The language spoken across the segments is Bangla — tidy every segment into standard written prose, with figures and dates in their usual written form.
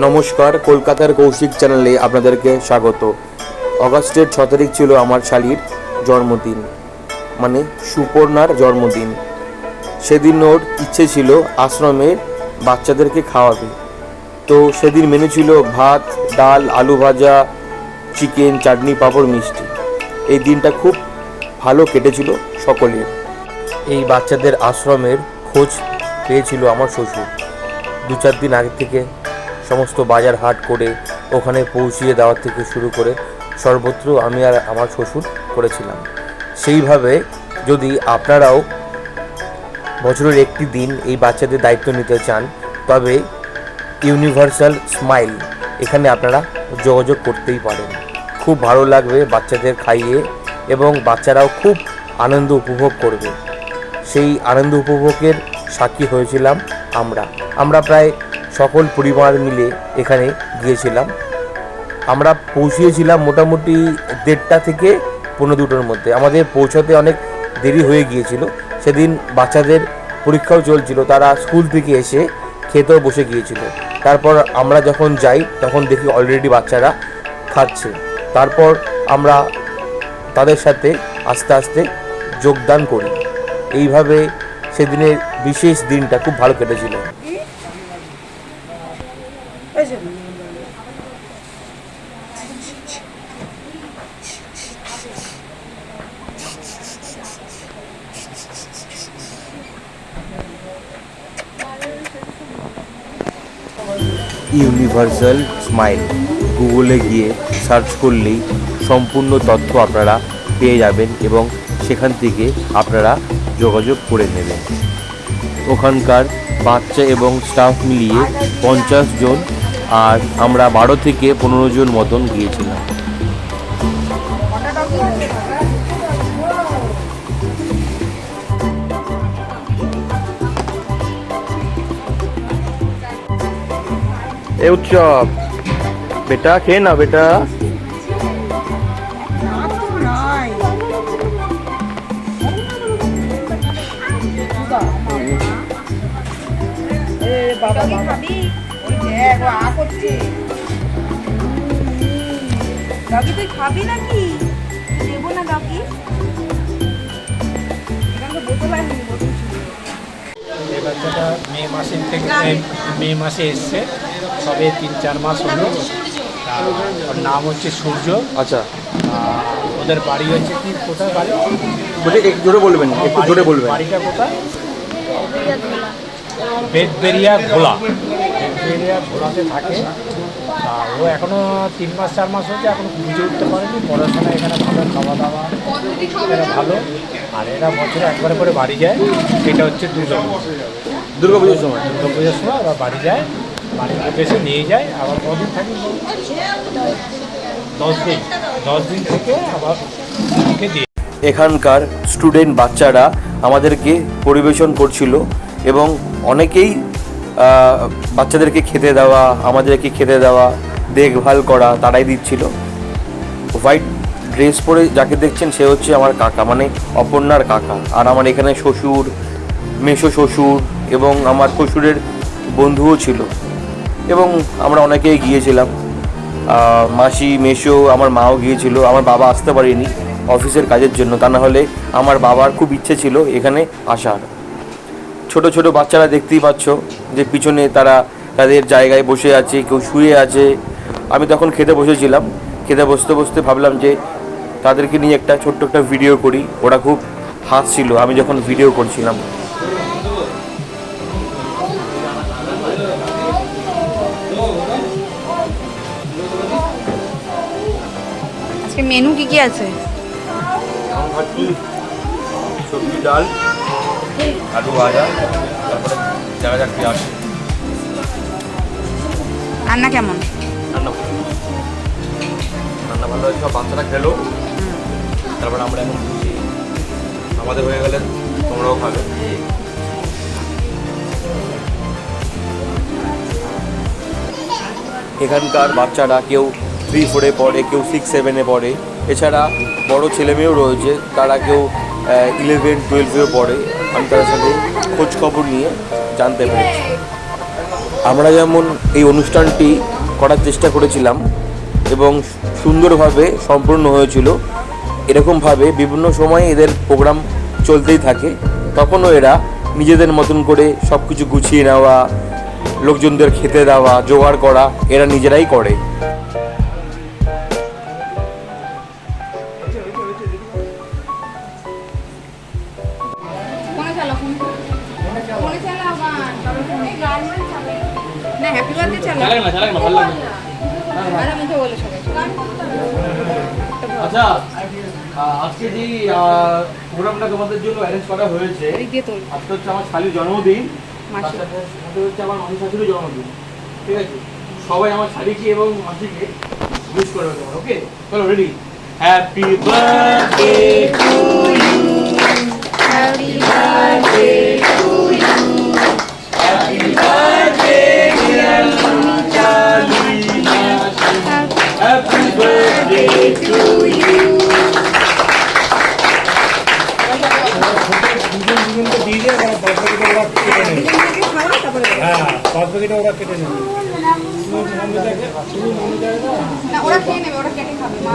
নমস্কার, কলকাতার কৌশিক চ্যানেলে আপনাদেরকে স্বাগত। অগাস্টের 6 তারিখ ছিল আমার শালির জন্মদিন, মানে সুপর্ণার জন্মদিন। সেদিন ওর ইচ্ছে ছিল আশ্রমের বাচ্চাদেরকে খাওয়াবে। তো সেদিন মেনু ছিল ভাত, ডাল, আলু ভাজা, চিকেন, চাটনি, পাঁপড়, মিষ্টি। এই দিনটা খুব ভালো কেটেছিল সকলের। এই বাচ্চাদের আশ্রমের খোঁজ পেয়েছিল আমার শ্বশুর। 2-4 দিন আগে থেকে সমস্ত বাজার হাট করে ওখানে পৌঁছিয়ে দেওয়ার থেকে শুরু করে সর্বত্র আমি আর আমার শ্বশুর করেছিলাম। সেইভাবে যদি আপনারাও বছরের একটি দিন এই বাচ্চাদের দায়িত্ব নিতে চান, তবে ইউনিভার্সাল স্মাইল এখানে আপনারা যোগাযোগ করতেই পারেন। খুব ভালো লাগবে বাচ্চাদের খাইয়ে, এবং বাচ্চারাও খুব আনন্দ উপভোগ করবে। সেই আনন্দ উপভোগের সাক্ষী হয়েছিলাম আমরা প্রায় সকল পরিবার মিলে এখানে গিয়েছিলাম। আমরা পৌঁছিয়েছিলাম মোটামুটি 1:30 থেকে 1:45-র মধ্যে। আমাদের পৌঁছাতে অনেক দেরি হয়ে গিয়েছিল। সেদিন বাচ্চাদের পরীক্ষাও চলছিল, তারা স্কুল থেকে এসে খেতেও বসে গিয়েছিল। তারপর আমরা যখন যাই তখন দেখি অলরেডি বাচ্চারা খাচ্ছে। তারপর আমরা তাদের সাথে আস্তে আস্তে যোগদান করি। এইভাবে সেদিনের বিশেষ দিনটা খুব ভালো কেটেছিল। ইউনিভার্সাল স্মাইল গুগলে গিয়ে সার্চ করলেই সম্পূর্ণ তথ্য আপনারা পেয়ে যাবেন, এবং সেখান থেকে আপনারা যোগাযোগ করে নেবেন। ওখানকার বাচ্চা এবং স্টাফ মিলিয়ে 50 জন, আর আমরা 12 থেকে 15 জন মতন গিয়েছিলাম। এ উৎসব বেটা, খেয়ে না বেটা। তুই খাবি নাকি? দেবো না দাকি। এই বাচ্চাটা মে মাসে এসছে, সবে 3-4 মাস হলো। ওর নাম হচ্ছে সূর্য। আচ্ছা, ওদের বাড়ি হচ্ছে কি, কোথায় বাড়ি বলছি একটু জোরে বলবেন, একটু জোরে বলবেন। বাড়িটা কোথায়? বেদবেরিয়া ঘোলা। বেদবেরিয়া ঘোলাতে থাকে। আর ও এখনও 3-4 মাস হচ্ছে, এখনও বুঝে উঠতে পারেনি। পড়াশোনা এখানে ভালো, খাওয়া দাওয়া এরা ভালো। আর এরা বছরে একবার করে বাড়ি যায়। এটা হচ্ছে দুর্গাপুজোর সময় ওরা বাড়ি যায়। বাড়িতে এসে নিয়ে যায়। আবার কদিন থাকি? 10 দিন থেকে আবার দিয়ে। এখানকার স্টুডেন্ট বাচ্চারা আমাদেরকে পরিবেশন করছিল, এবং অনেকেই বাচ্চাদেরকে খেতে দেওয়া, আমাদেরকে খেতে দেওয়া, দেখভাল করা তারাই দিচ্ছিল। হোয়াইট ড্রেস পরে যাকে দেখছেন সে হচ্ছে আমার কাকা, মানে অপর্ণার কাকা। আর আমার এখানে শ্বশুর, মেসো শ্বশুর এবং আমার শ্বশুরের বন্ধুও ছিল, এবং আমরা অনেকেই গিয়েছিলাম। মাসি, মেসো, আমার মাও গিয়েছিল। আমার বাবা আসতে পারেনি অফিসের কাজের জন্য, তা না হলে আমার বাবার খুব ইচ্ছে ছিল এখানে আসার। ছোট ছোট বাচ্চারা দেখতেই পাচ্ছ যে পিছনে তারা তাদের জায়গায় বসে আছে, কেউ শুয়ে আছে। আমি তখন খেতে বসেছিলাম। খেতে বসতে বসতে ভাবলাম যে তাদেরকে নিয়ে একটা ছোট্ট একটা ভিডিও করি। ওরা খুব হাসছিল আমি যখন ভিডিও করছিলাম। আজকে মেনু কি কি আছে? সবজি, ডাল, আলু ভাজা, তারপরে দেখা যাক পেঁয়াজ। রান্না কেমন? রান্না ভালো হয়েছে, সব বাচ্চারা খেলো। তারপরে আমরা এখন খুশি, আমাদের হয়ে গেলে তোমরাও খাবে। এখানকার বাচ্চারা কেউ 3-4-এ পড়ে, কেউ 6-7-এ পড়ে। এছাড়া বড় ছেলেমেয়েও রয়েছে, তারা কেউ 11-12-এও পড়ে। আমি তাদের সাথে খোঁজ খবর নিয়ে জানতে পেরেছি। আমরা যেমন এই অনুষ্ঠানটি করার চেষ্টা করেছিলাম এবং সুন্দরভাবে সম্পূর্ণ হয়েছিল, এরকমভাবে বিভিন্ন সময়ে এদের প্রোগ্রাম চলতেই থাকে। তখনও এরা নিজেদের মতন করে সব কিছু গুছিয়ে নেওয়া, লোকজনদের খেতে দেওয়া, জোগাড় করা এরা নিজেরাই করে। ফোনে চালাও, ফোনে চালাও গান, তবে ফোনে গান না, হ্যাপি বার্থডে চালাও। চালাক না, ভালো লাগে। আর মুখে বলে সবাই আচ্ছা, আজকে যে প্রোগ্রামটা তোমাদের জন্য অ্যারেঞ্জ করা হয়েছে, এদিক দিয়ে তোল। আজকে হচ্ছে আমার শালির জন্মদিন, মাসি। তার সাথে সাথে হচ্ছে আমার মাসি শাশুড়ির জন্মদিন, ঠিক আছে? সবাই আমার শালিকে এবং মাসিকে উইশ করবে তোমার, ওকে? চলো ready. Happy birthday to you, happy birthday to you, happy birthday dear শালি মাসি, হ্যাপি বার্থডে টু ইউ। দুজনকে দিয়ে দিয়ে ওরা পাঁচ প্যাকেটে ওরা কেটে নেবে। হ্যাঁ, পাঁচ প্যাকেটে ওরা কেটে নেবে। শুধু মনে যায় না। না, ওরা খেয়ে নেবে, ওরা কেটে খাবে। মা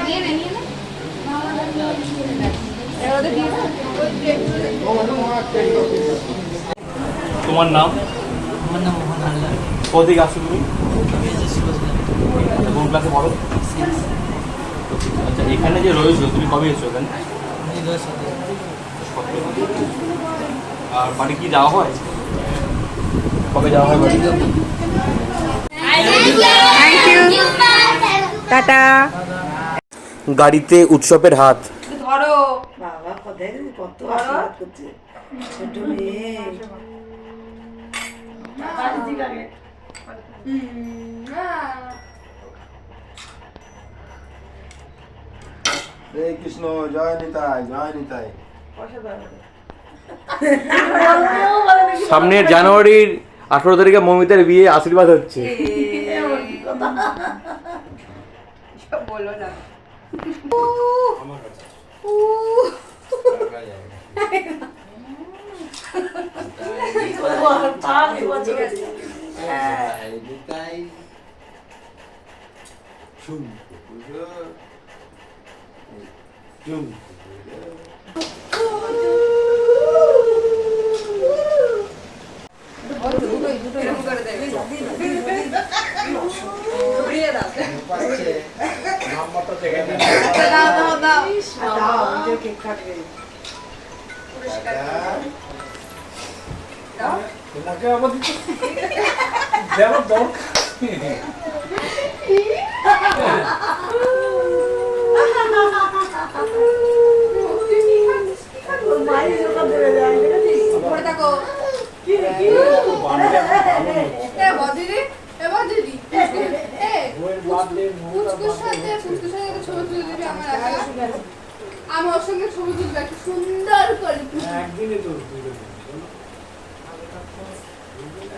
নিয়ে নে, নিয়ে নে। ওদের দিয়ে দাও। তোমার নাম? আমার নাম মোহন হালদার। কোথা থেকে আসছো তুমি? আমি আছি শিবজলা। কোন ক্লাসে পড়ো? আচ্ছা, এখানে যে রয়েছো তুমি কবে এসছো এখানে? আমি 10 সাথে। আর বাড়ি কি যাওয়া হয়? কবে যাওয়া হয় বাড়ি? Thank you, tata. গাড়িতে উৎসবের হাত। ধরো। বাবা কোথায় কত আশীর্বাদ করছে ছোট মেয়ে হরে কৃষ্ণ, জয় নিতাই, জয় নিতাই। সামনের জানুয়ারির 18 তারিখে মমিতার বিয়ে, আশীর্বাদ হচ্ছে। বলো না। নিতাই শুন শুন নাম্বারটা দেখে দিন। দাও নিজে কেক কাটবে তোমাকে আবার দিতে দেওয়ার দরকার নেই। মায়ের দোকান ধরে যায় পড়ে থাকো। বইয়ের বার্থডে, আমি ওর সঙ্গে ছবি তুলবো একটা সুন্দর করে। একদিনে তো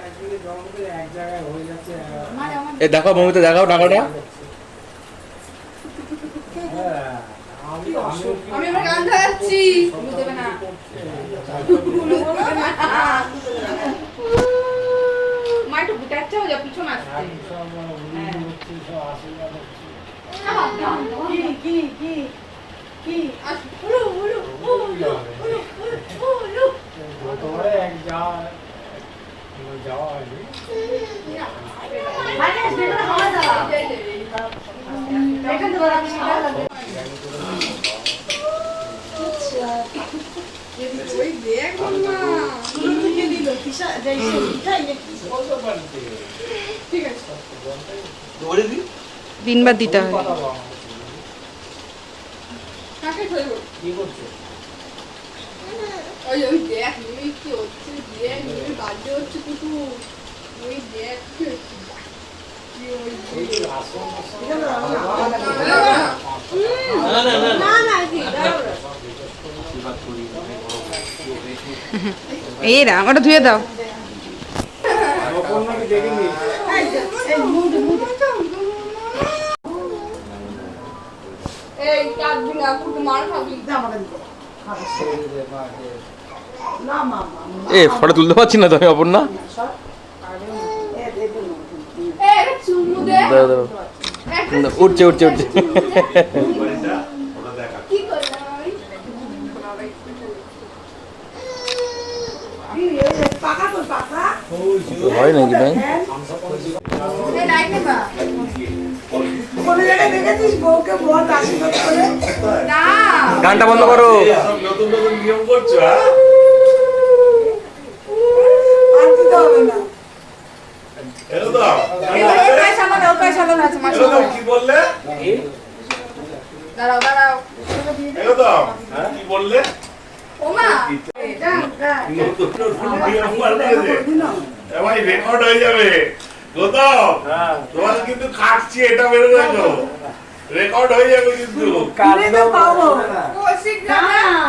একদিনে জন্মদিন এক জায়গায় হয়ে যাচ্ছে। এ দেখো মমিতা, দেখাও টাকাটা। হ্যাঁ, আমি আমি আমার গান গাচ্ছি। দেবে না। মা একটু বুটাচ্ছে হয়ে যা, পিছন আসছে। কি কি কি উলু উলু উলু উলু উলু। তোমার এক যাওয়া হয়নি। মানে সেটা খাওয়া দাওয়া এখান থেকে রাখছি ওই দেখ মাম্মা। তুই দিল কিসা যাই সে মিঠাই নাকি ঠিক আছে। দিনবার দিতে হয়। কাকে ধরবো? কি করছো? ওই ওই দেখ মিমি কি হচ্ছে, দেখ মিমি বার্থডে হচ্ছে কুটু। ওই দেখ কি হচ্ছে। এই যে আসন না না কি এই রা, ওটা ধুয়ে দাও। অপর্ণাকে দেখে নি। এই কাটবি না, কুটু মার খাবি। জামাটা দিতে না মা এ ফটো তুলতে পারছি না তো আমি অপর্ণা। চুমু দে দাঁড়াও, দাঁড়াও। না, উঠছে উঠছে উঠছে। কি করলাম আমি পাকা কই পাকা হয় নাকি ভাই? এই লাইট নেবা কোন জায়গায় দেখেছিস বউকে বল আশীর্বাদ করে না গানটা বন্ধ করো। নতুন নতুন নিয়ম করছো আর দিতে হবে না এলো তো ওকাই সালানো আছে মাসি কি বললে দাঁড়াও দাঁড়াও এলো তো কি বললে ওমা নতুন নতুন নিয়ম বানিয়েছে ভাই রেকর্ড হয়ে যাবে গৌতম তোমার কিন্তু খাটছি এটা বেরো রাখো রেকর্ড হয়ে যাবে কিন্তু দিলেই তো পাবো কৌশিক না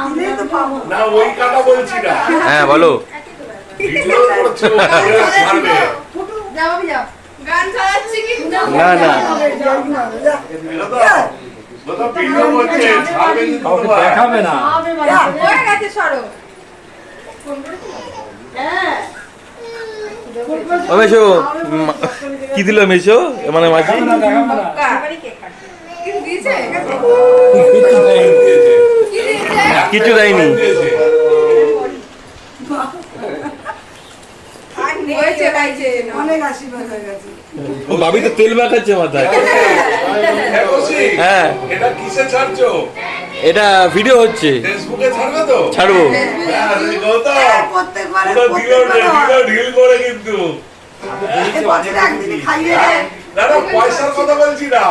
দিলেই তো পাবো না ওই কাটা বলছি না হ্যাঁ বলো। ভিডিও করছো ছাড়বে যাও আমি যাও গান চালাচ্ছি কি না না এলো তো গৌতম ভিডিও করছে ছাড়বে কিন্তু কাউকে তোমার। দেখাবে না। হয়ে গেছে সরো ও মেশো, কি দিল মেশো মানে মাসি? দেখাবে না। কি দিয়েছে কি দিয়েছে কিছু দেয়নি। আর হয়েছে গাইছে অনেক আশীর্বাদ হয়ে গেছে ও ভাবি তো তেল মাখাচ্ছে মাথায়। হ্যাঁ, কৌশিক, হ্যাঁ এটা কিসে ছাড়ছো এটা ভিডিও হচ্ছে, ফেসবুকে ছাড়বে তো ছাড়বো। হ্যাঁ, গৌতম প্রত্যেকবারে পুরো ঢিল করে কিন্তু বছরে একদিন খাইয়ে দেয় না না পয়সার কথা বলছি না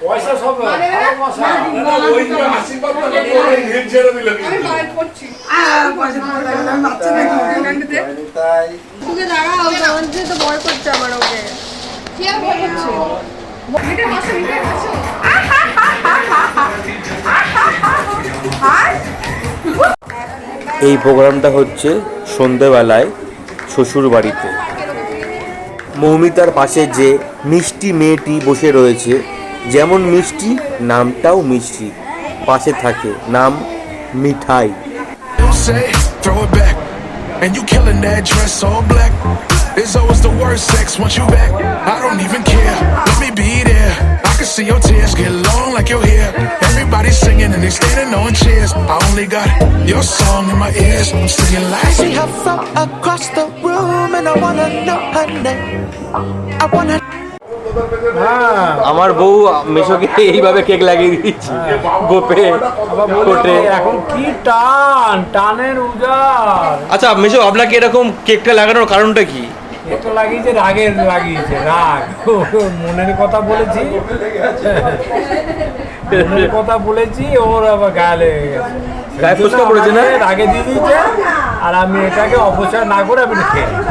পয়সা সব ভালোবাসা। না, না, ওই যে আশীর্বাদটা করে ঢিল ছেড়ে দিল আমি কিন্তু বাইর করছি পয়সা পয়সা লাগবে আমি বাচ্চা নাকি গানটাতে তাই ওকে দাঁড়াও জয়ন্তী তো ভয় করছে আমার ওকে কি আর ভয় করছে মিটার মাসো এই প্রোগ্রামটা হচ্ছে সন্ধেবেলায় শ্বশুর বাড়িতে। মৌমিতার পাশে যে মিষ্টি মেয়েটি বসে রয়েছে, যেমন মিষ্টি নামটাও মিষ্টি, পাশে থাকে নাম মিঠাই। Say, throw it back. And you killing that dress all black. It's always the worst sex once you back. I don't even care. Let me be there. I can see your tears get long like your hair. Everybody's singing and they standing on chairs. I only got your song in my ears. I'm singing like See her from across the room and I wanna know her name. I wanna হ্যাঁ, আমার বউ মেশোকে এইভাবে কেক লাগিয়ে দিচ্ছে গোপে আবার বলে কোটে। এখন কি টান টানের উজার। আচ্ছা মেশো, আপনাকে এরকম কেকটা লাগানোর কারণটা কি? একটু লাগিয়েছে রাগের, লাগিয়েছে রাগ। মনের কথা বলেছি, মনের কথা বলেছি, ওর আবার গায়ে লেগে গেছে। গায়ে ফুসকা পড়েছে না? রাগে দিয়ে দিয়েছে আর আমি এটাকে অপচয় না করে আমি খেয়ে নিই।